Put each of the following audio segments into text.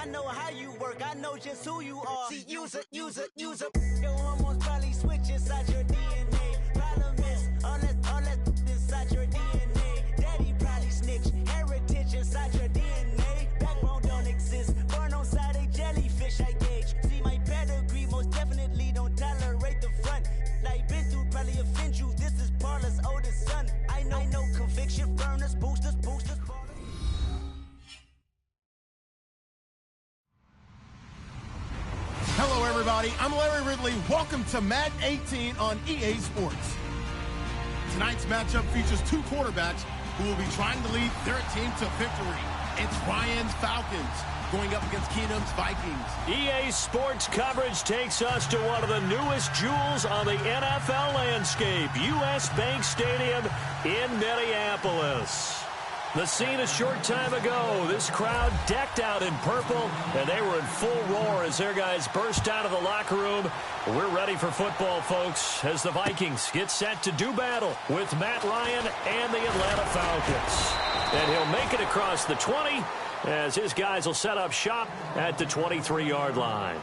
I know how you work, I know just who you are. See, user. Your hormones probably switch inside your DNA. Problem is, all that inside your DNA. Daddy probably snitch, heritage inside your DNA. Backbone don't exist, born on side a jellyfish I gauge. See, my pedigree most definitely don't tolerate the front. Like been through probably offend you, this is Paula's oldest son. I know conviction, burners, boosters. Hello, everybody. I'm Larry Ridley. Welcome to Madden 18 on EA Sports. Tonight's matchup features two quarterbacks who will be trying to lead their team to victory. It's Ryan's Falcons going up against Keenum's Vikings. EA Sports coverage takes us to one of the newest jewels on the NFL landscape, US Bank Stadium in Minneapolis. The scene a short time ago, this crowd decked out in purple, and they were in full roar as their guys burst out of the locker room. We're ready for football, folks, as the Vikings get set to do battle with Matt Ryan and the Atlanta Falcons. And he'll make it across the 20 as his guys will set up shop at the 23-yard line.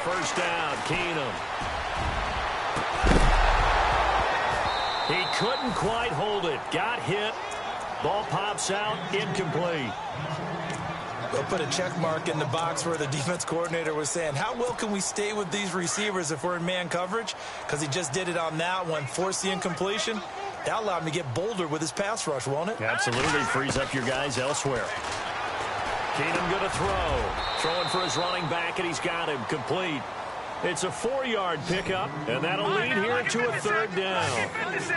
First down, Keenum. He couldn't quite hold it. Got hit. Ball pops out. Incomplete. They'll put a check mark in the box where the defense coordinator was saying, how well can we stay with these receivers if we're in man coverage? Because he just did it on that one. Forced the incompletion. That allowed him to get bolder with his pass rush, won't it? Absolutely. Frees up your guys elsewhere. Keenum going to throw. Throwing for his running back, and he's got him. Complete. It's a 4-yard pickup, and that'll lead here to a third down.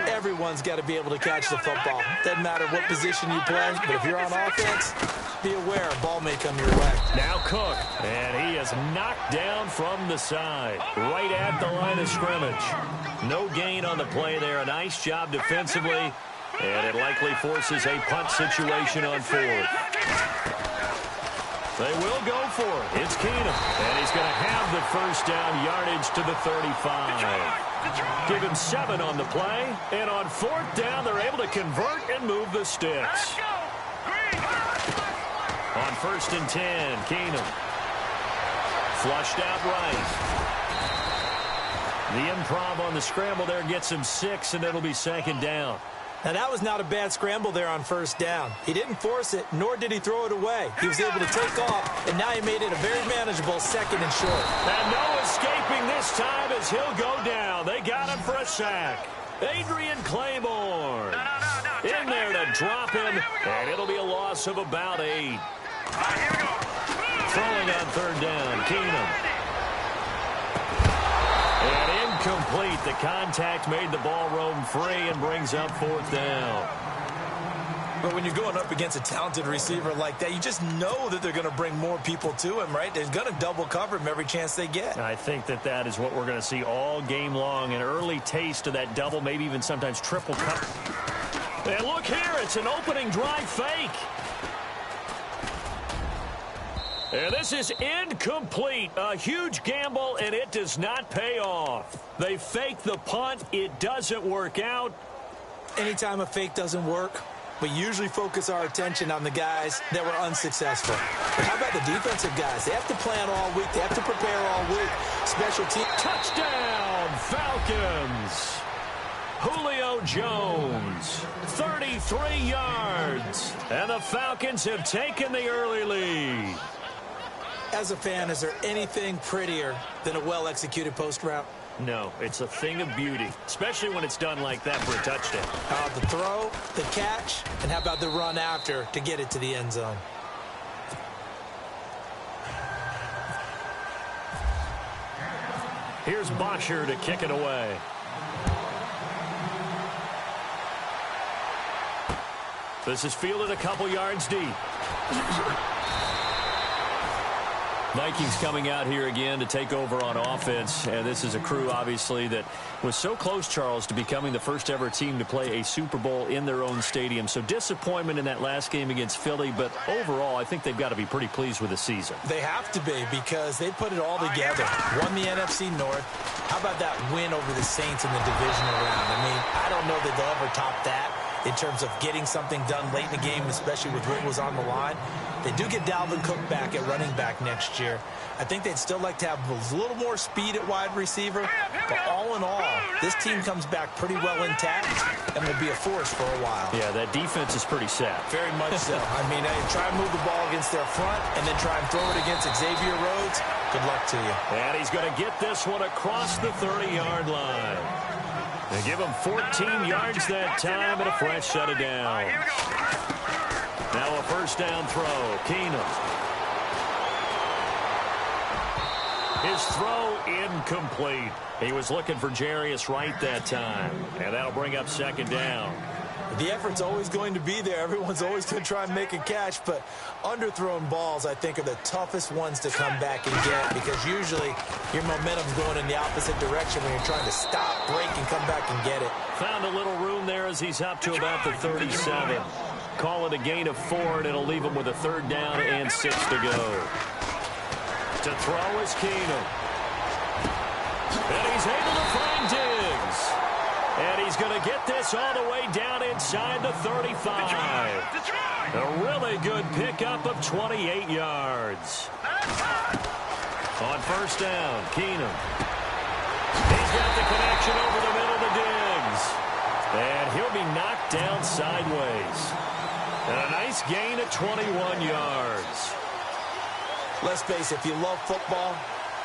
Everyone's got to be able to catch the football. Doesn't matter what position you play, but if you're on offense, be aware a ball may come your way. Now Cook, and he is knocked down from the side, right at the line of scrimmage. No gain on the play there. A nice job defensively, and it likely forces a punt situation on fourth. They will go for it. It's Keenum, and he's going to have the first down yardage to the 35. Give him 7 on the play, and on fourth down, they're able to convert and move the sticks. On first and 10, Keenum. Flushed out right. The improv on the scramble there gets him 6, and it'll be second down. Now, that was not a bad scramble there on first down. He didn't force it, nor did he throw it away. He was able to take off, and now he made it a very manageable second and short. And no escaping this time as he'll go down. They got him for a sack. Adrian Claymore in there to drop him, and it'll be a loss of about 8. Throwing on third down, Keenum. And incomplete. The contact made the ball roam free and brings up fourth down. But when you're going up against a talented receiver like that, you just know that they're going to bring more people to him, right? They're going to double cover him every chance they get. I think that is what we're going to see all game long. An early taste of that double, maybe even sometimes triple cover. And look here, it's an opening drive fake. And this is incomplete. A huge gamble, and it does not pay off. They fake the punt. It doesn't work out. Anytime a fake doesn't work, we usually focus our attention on the guys that were unsuccessful. But how about the defensive guys? They have to plan all week. They have to prepare all week. Special team. Touchdown, Falcons. Julio Jones, 33 yards. And the Falcons have taken the early lead. As a fan, is there anything prettier than a well-executed post route? No, it's a thing of beauty, especially when it's done like that for a touchdown. The throw, the catch, and how about the run after to get it to the end zone? Here's Bosher to kick it away. This is fielded a couple yards deep. Vikings coming out here again to take over on offense. And this is a crew, obviously, that was so close, Charles, to becoming the first ever team to play a Super Bowl in their own stadium. So disappointment in that last game against Philly. But overall, I think they've got to be pretty pleased with the season. They have to be, because they put it all together. Won the NFC North. How about that win over the Saints in the divisional round? I mean, I don't know that they'll ever top that in terms of getting something done late in the game, especially with what was on the line. They do get Dalvin Cook back at running back next year. I think they'd still like to have a little more speed at wide receiver. But all in all, this team comes back pretty well intact and will be a force for a while. Yeah, that defense is pretty set. Very much so. I mean, try and move the ball against their front and then try and throw it against Xavier Rhodes. Good luck to you. And he's going to get this one across the 30-yard line. They give him 14 yards that time and a fresh set of downs. Now a first down throw. Keenum. His throw incomplete. He was looking for Jarius Wright that time. And that'll bring up second down. The effort's always going to be there. Everyone's always going to try and make a catch, but underthrown balls, I think, are the toughest ones to come back and get, because usually your momentum's going in the opposite direction when you're trying to stop, break, and come back and get it. Found a little room there as he's up to about the 37. Call it a gain of 4, and it'll leave him with a third down and 6 to go. To throw is Keenum. And he's able to find Diggs. And he's going to get this all the way down inside the 35. A really good pickup of 28 yards. On first down, Keenum. He's got the connection over the middle to Diggs. And he'll be knocked down sideways. And a nice gain of 21 yards. Let's face it, if you love football,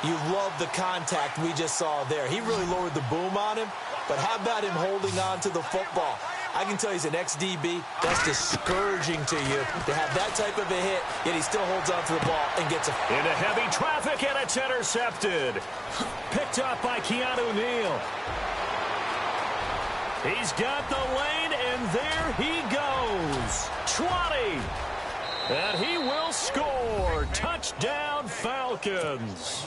you love the contact we just saw there. He really lowered the boom on him, but how about him holding on to the football? I can tell you as an ex-DB, that's discouraging to you to have that type of a hit, yet he still holds on to the ball and gets a... Into heavy traffic, and it's intercepted. Picked up by Keanu Neal. He's got the lane, and there he goes. 20. And he will score. Touchdown, Falcons.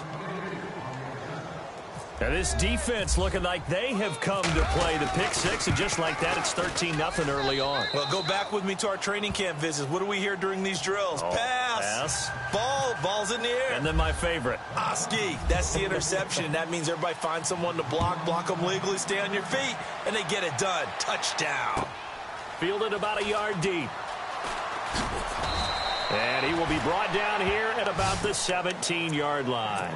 And this defense looking like they have come to play the pick six, and just like that, it's 13-0 early on. Well, go back with me to our training camp visits. What do we hear during these drills? Pass. Ball's in the air. And then my favorite. Oski. That's the interception. That means everybody finds someone to block them legally, stay on your feet, and they get it done. Touchdown. Fielded about a yard deep. And he will be brought down here at about the 17-yard line.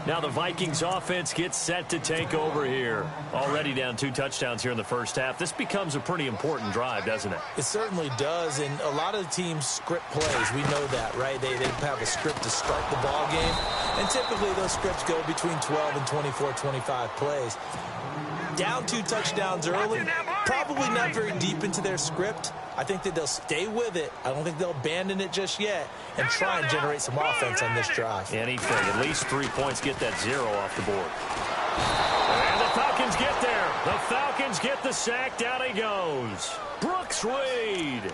Now the Vikings offense gets set to take over here. Already down 2 touchdowns here in the first half. This becomes a pretty important drive, doesn't it? It certainly does, and a lot of the teams script plays. We know that, right? They have a script to start the ball game, and typically those scripts go between 12 and 24, 25 plays. Down 2 touchdowns early, probably not very deep into their script. I think that they'll stay with it. I don't think they'll abandon it just yet and try and generate some offense on this drive. Anything, at least 3 points, get that 0 off the board. And the Falcons get there. The Falcons get the sack. Down he goes. Brooks Reed.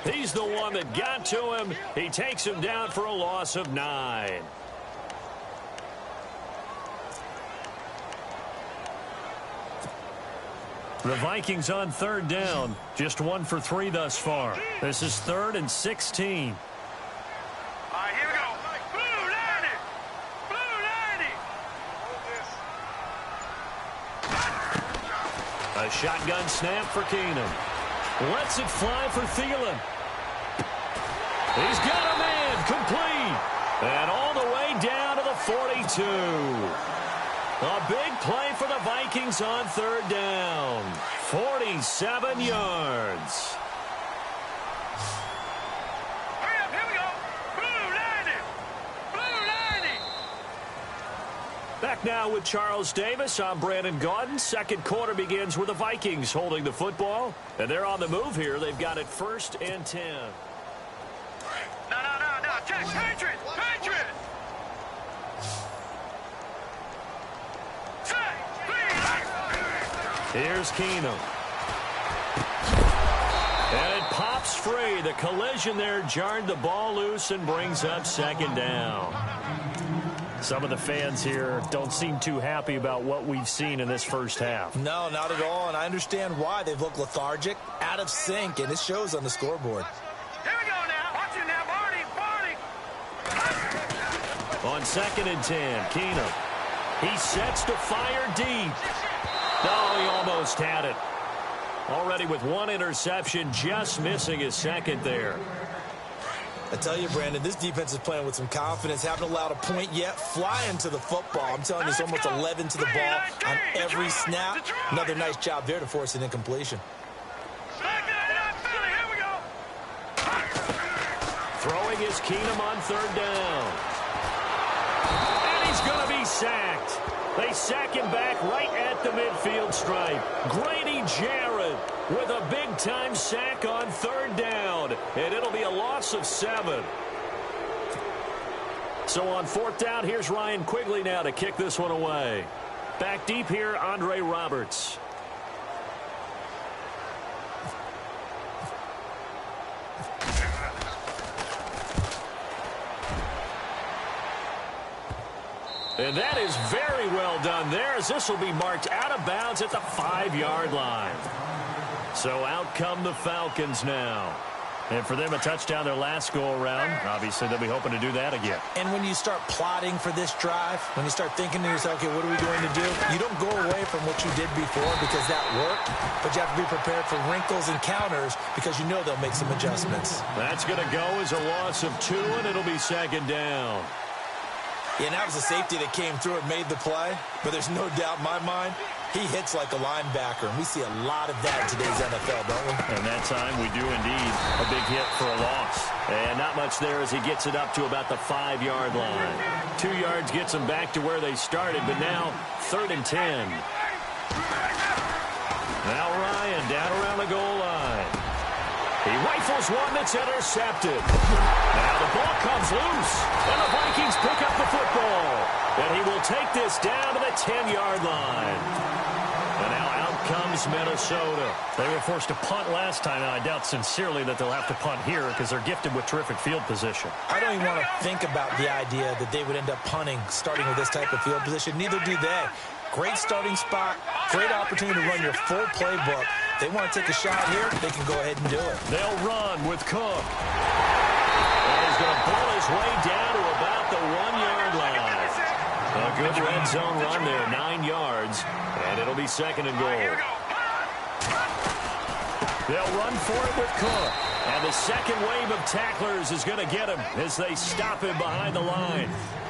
He's the one that got to him. He takes him down for a loss of 9. The Vikings on third down. Just 1 for 3 thus far. This is 3rd and 16. All right, here we go. Blue 90. Blue 90. A shotgun snap for Keenum. Lets it fly for Thielen. He's got a man. Complete. And all the way down to the 42. A big play for the Vikings on third down. 47 yards. Hurry up, here we go. Blue 90. Blue 90. Back now with Charles Davis. I'm Brandon Gaudin. Second quarter begins with the Vikings holding the football. And they're on the move here. They've got it 1st and 10. No. Check. Patriot. Here's Keenum. And it pops free. The collision there jarred the ball loose and brings up second down. Some of the fans here don't seem too happy about what we've seen in this first half. No, not at all, and I understand why. They've looked lethargic, out of sync, and it shows on the scoreboard. Here we go now. Watch it now, Barney. On 2nd and 10, Keenum. He sets to fire deep. No, he almost had it. Already with one interception, just missing his second there. I tell you, Brandon, this defense is playing with some confidence. Haven't allowed a point yet. Flying to the football. I'm telling you, it's almost 11 to the ball on every snap. Another nice job there to force an incompletion. Throwing is Keenum on 3rd down. And he's going to be sacked. They sack him back right at the midfield stripe. Grady Jarrett with a big-time sack on 3rd down. And it'll be a loss of 7. So on 4th down, here's Ryan Quigley now to kick this one away. Back deep here, Andre Roberts. And that is very well done there, as this will be marked out of bounds at the 5-yard line. So out come the Falcons now. And for them, a touchdown their last go-around. Obviously, they'll be hoping to do that again. And when you start plotting for this drive, when you start thinking to yourself, okay, what are we going to do? You don't go away from what you did before because that worked, but you have to be prepared for wrinkles and counters because you know they'll make some adjustments. That's going to go as a loss of 2, and it'll be 2nd down. Yeah, and that was a safety that came through and made the play, but there's no doubt in my mind, he hits like a linebacker, and we see a lot of that in today's NFL, don't we? And that time we do indeed a big hit for a loss. And not much there as he gets it up to about the 5-yard line. 2 yards gets them back to where they started, but now 3rd and 10. Now Ryan down around the goal line. He rifles one that's intercepted. Now the ball comes loose, and the Vikings pick up the football. And he will take this down to the 10-yard line. And now out comes Minnesota. They were forced to punt last time, and I doubt sincerely that they'll have to punt here because they're gifted with terrific field position. I don't even want to think about the idea that they would end up punting starting with this type of field position. Neither do they. Great starting spot, great opportunity to run your full playbook. They want to take a shot here, they can go ahead and do it. They'll run with Cook. And he's going to pull his way down to about the 1-yard line. A good red zone run there, 9 yards, and it'll be 2nd and goal. They'll run for it with Cook. And the second wave of tacklers is going to get him as they stop him behind the line.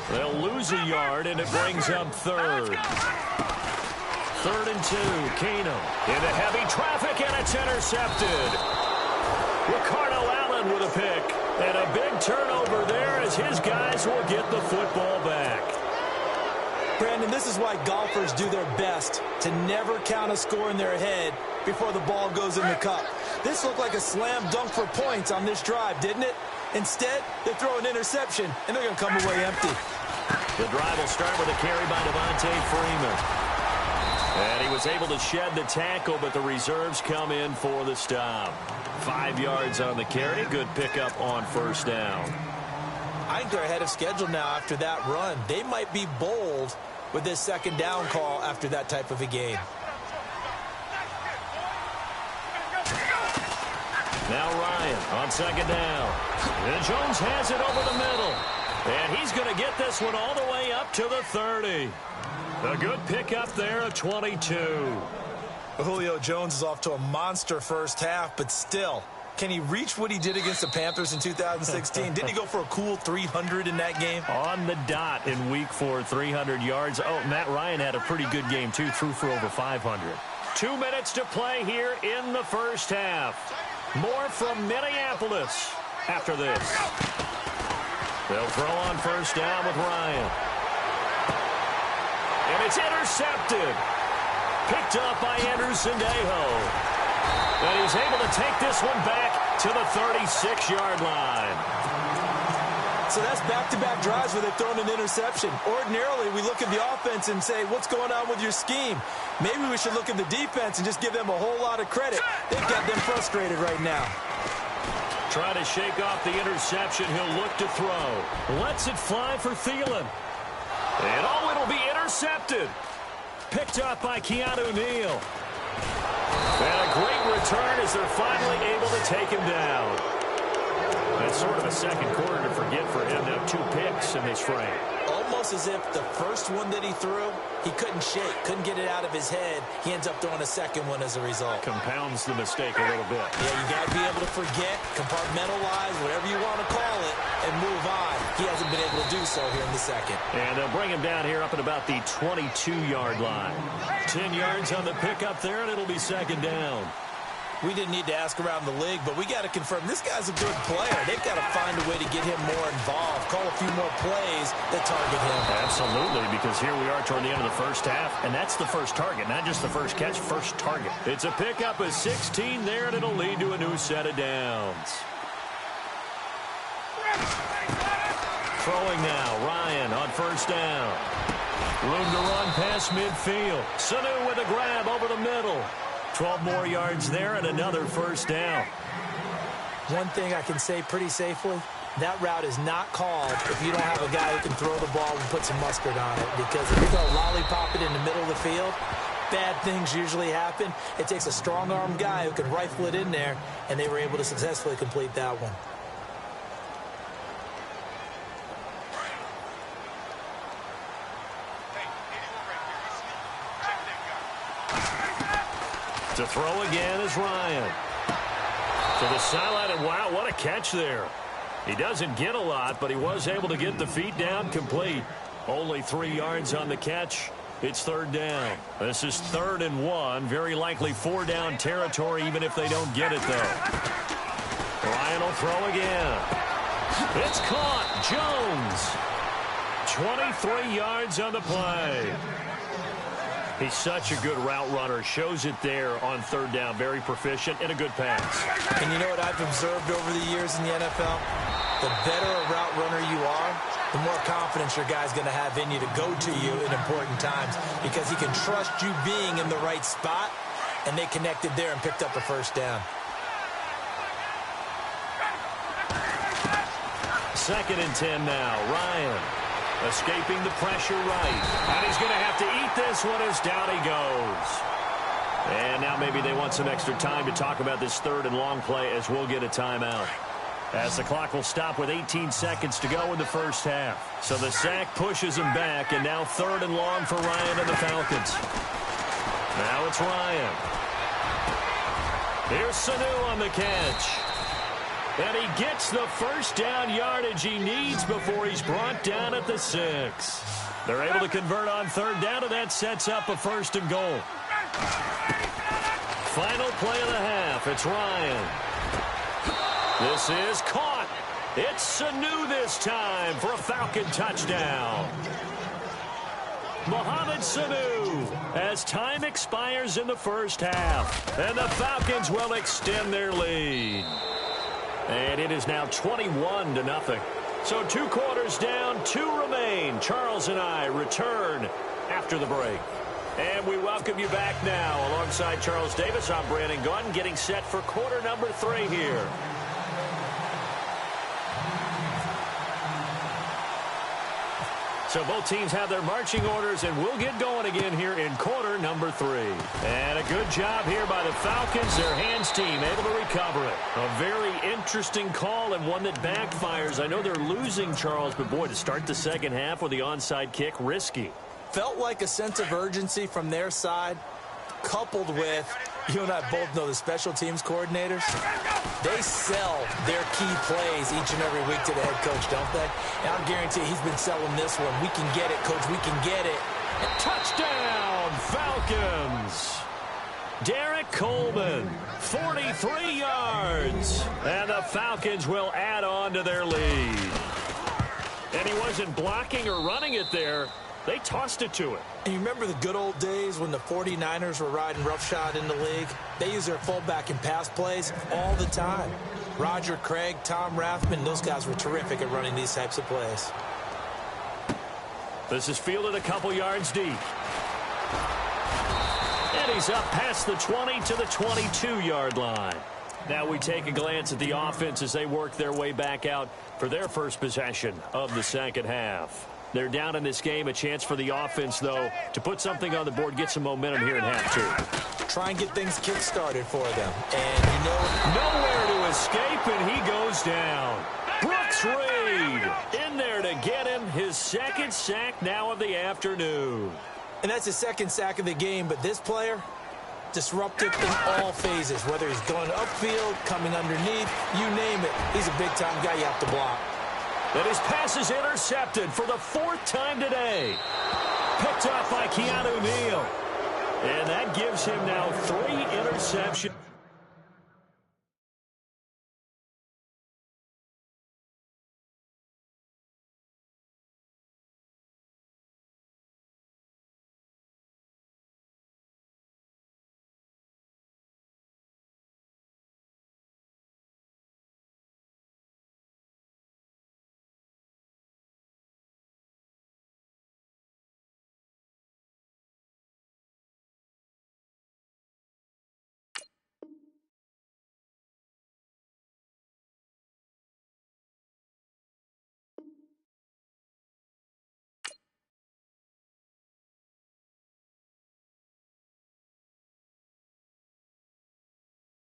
They'll lose a yard, and it brings up 3rd. 3rd and 2, Keenum into heavy traffic, and it's intercepted. Ricardo Allen with a pick, and a big turnover there as his guys will get the football back. Brandon, this is why golfers do their best to never count a score in their head before the ball goes in the cup. This looked like a slam dunk for points on this drive, didn't it? Instead, they throw an interception, and they're going to come away empty. The drive will start with a carry by Devontae Freeman. And he was able to shed the tackle, but the reserves come in for the stop. 5 yards on the carry. Good pickup on 1st down. I think they're ahead of schedule now after that run. They might be bold with this 2nd down call after that type of a game. Now Ryan on 2nd down. And Jones has it over the middle. And he's going to get this one all the way up to the 30. A good pickup there at 22. Julio Jones is off to a monster first half, but still, can he reach what he did against the Panthers in 2016? Didn't he go for a cool 300 in that game? On the dot in week 4, 300 yards. Oh, Matt Ryan had a pretty good game, too. Threw for over 500. 2 minutes to play here in the first half. More from Minneapolis after this. They'll throw on 1st down with Ryan. And it's intercepted. Picked up by Anderson Dejo. And he's able to take this one back to the 36-yard line. So that's back-to-back drives where they've thrown an interception. Ordinarily, we look at the offense and say, what's going on with your scheme? Maybe we should look at the defense and just give them a whole lot of credit. They've got them frustrated right now. Try to shake off the interception. He'll look to throw. Lets it fly for Thielen. And oh, it'll be intercepted. Picked up by Keanu Neal. And a great return as they're finally able to take him down. That's sort of a second quarter to forget for him. Now 2 picks in this frame. Almost as if the first one that he threw, he couldn't shake, couldn't get it out of his head. He ends up throwing a second one as a result. Compounds the mistake a little bit. Yeah, you got to be able to forget, compartmentalize, whatever you want to call it, and move on. He hasn't been able to do so here in the second. And they'll bring him down here up at about the 22-yard line. 10 yards on the pickup there, and it'll be second down. We didn't need to ask around the league, but we got to confirm this guy's a good player. They've got to find a way to get him more involved, call a few more plays that target him. Absolutely, because here we are toward the end of the first half, and that's the first target, not just the first catch, first target. It's a pickup of 16 there, and it'll lead to a new set of downs. Throwing now, Ryan on first down. Room to run past midfield. Sanu with a grab over the middle. 12 more yards there and another first down. One thing I can say pretty safely, that route is not called if you don't have a guy who can throw the ball and put some mustard on it. Because if you're going to lollipop it in the middle of the field, bad things usually happen. It takes a strong-armed guy who can rifle it in there, and they were able to successfully complete that one. To throw again is Ryan. To the sideline, and wow, what a catch there. He doesn't get a lot, but he was able to get the feet down complete. Only 3 yards on the catch. It's third down. This is 3rd and 1. Very likely 4-down territory, even if they don't get it, though. Ryan will throw again. It's caught. Jones. 23 yards on the play. He's such a good route runner. Shows it there on third down. Very proficient and a good pass. And you know what I've observed over the years in the NFL? The better a route runner you are, the more confidence your guy's going to have in you to go to you in important times because he can trust you being in the right spot, and they connected there and picked up a first down. 2nd and 10 now. Ryan. Escaping the pressure right. And he's going to have to eat this one as down he goes. And now maybe they want some extra time to talk about this 3rd and long play as we'll get a timeout. As the clock will stop with 18 seconds to go in the first half. So the sack pushes him back, and now 3rd and long for Ryan and the Falcons. Now it's Ryan. Here's Sanu on the catch. And he gets the first down yardage he needs before he's brought down at the 6. They're able to convert on 3rd down, and that sets up a 1st and goal. Final play of the half. It's Ryan. This is caught. It's Sanu this time for a Falcon touchdown. Mohamed Sanu as time expires in the first half. And the Falcons will extend their lead. And it is now 21-0. So 2 quarters down, 2 remain. Charles and I return after the break. And we welcome you back now. Alongside Charles Davis, I'm Brandon Gunn, getting set for quarter number 3 here. So both teams have their marching orders, and we'll get going again here in quarter number 3. And a good job here by the Falcons, their hands team, able to recover it. A very interesting call and one that backfires. I know they're losing, Charles, but boy, to start the second half with the onside kick, risky. Felt like a sense of urgency from their side, coupled with, you and I both know the special teams coordinators, they sell their key plays each and every week to the head coach, don't they? And I'll guarantee he's been selling this one. We can get it, coach. We can get it. And touchdown, Falcons. Derek Coleman, 43 yards. And the Falcons will add on to their lead. And he wasn't blocking or running it there. They tossed it to it. And you remember the good old days when the 49ers were riding roughshod in the league? They use their fullback in pass plays all the time. Roger Craig, Tom Rathman, those guys were terrific at running these types of plays. This is fielded a couple yards deep. And he's up past the 20 to the 22-yard line. Now we take a glance at the offense as they work their way back out for their first possession of the second half. They're down in this game. A chance for the offense, though, to put something on the board, get some momentum here in half two. Try and get things kick-started for them. And you know, nowhere to escape, and he goes down. Brooks Reed in there to get him his second sack now of the afternoon. And that's his second sack of the game, but this player, disruptive in all phases, whether he's going upfield, coming underneath, you name it. He's a big-time guy you have to block. And his pass is intercepted for the fourth time today. Picked off by Keanu Neal. And that gives him now 3 interceptions.